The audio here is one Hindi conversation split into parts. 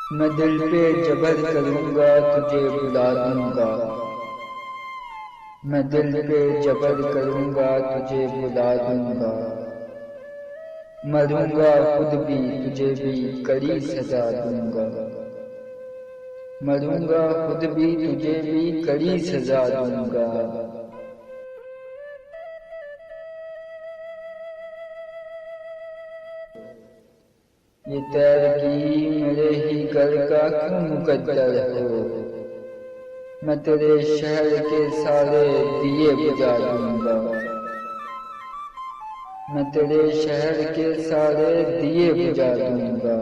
मैं दिल पे जबर करूंगा तुझे बुला दूंगा। मैं दिल पे जबर करूंगा तुझे बुला दूंगा। मरूंगा खुद भी तुझे भी कड़ी सजा दूंगा। मरूंगा खुद भी तुझे भी कड़ी सजा दूंगा। ये तैरगी मेरे ही घर का क्यों मुकद्दर हो। मैं तेरे शहर के सारे दिए बुझा दूंगा। मैं तेरे शहर के सारे दिए बुझा दूंगा।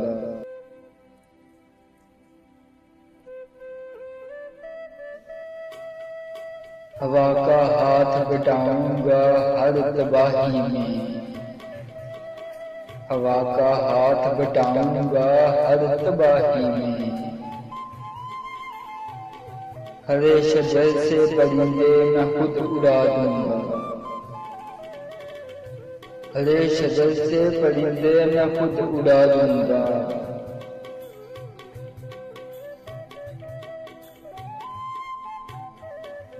हवा का हाथ बटाऊंगा हर तबाही में। हवा का हाथ बटाऊंगा हर तबाही में। हरे शजर से परिंदे मैं खुद उड़ा दूंगा। हरे शजर से परिंदे मैं खुद उड़ा दूंगा।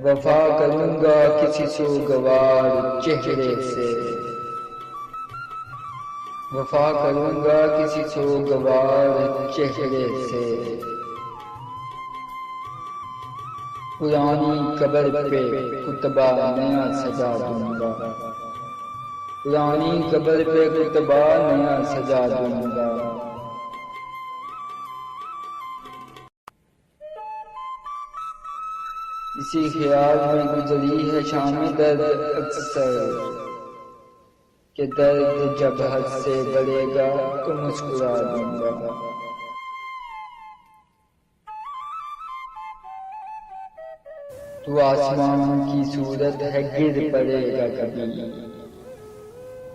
वफा करूंगा किसी सोगवार चेहरे से। वफा करूंगा किसी सोगवार चेहरे से। पुरानी कब्र पे कुतबा नया सजा दूंगा। पुरानी कब्र पे कुतबा नया सजा दूंगा। इसी ख्याल में गुजरी है शाम दर्द अक्सर कि दर्द जब हद से बढ़ेगा तो मुस्कुरा दूंगा। तू आसमान की सूरत है गिर पड़ेगा कभी।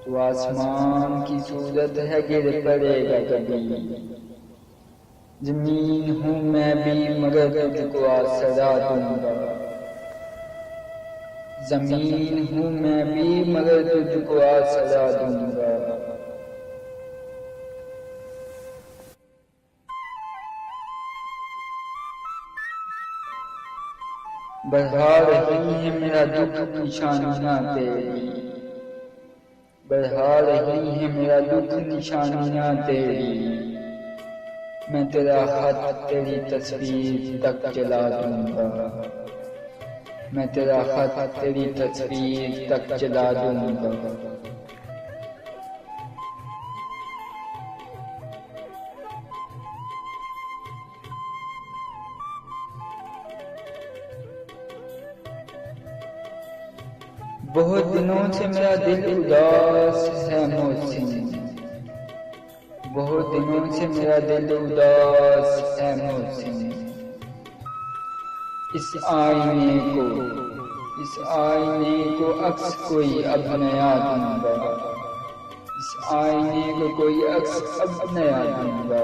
तू आसमान की सूरत है गिर पड़ेगा कभी। जमीन हूँ मैं भी मगर तुझको आसरा दूंगा। जमीन हूँ मैं भी मगर तुझको आसरा दूंगा। बढ़ा रही है मेरा दुख निशानियाँ तेरी। बढ़ा रही है मेरा दुख निशानियाँ तेरी। मैं तेरा खत तेरी तस्वीर तक जला दूंगा। मैं तेरा खत तेरी तस्वीर तक जला दूंगा। बहुत दिनों से मेरा दिल उदास है मोहसिन। बहुत दिनों से मेरा दिल उदास है मोहसिन। इस आईने को अक्स कोई अब नया दूंगा। इस आईने को कोई अक्स अब नया दूंगा।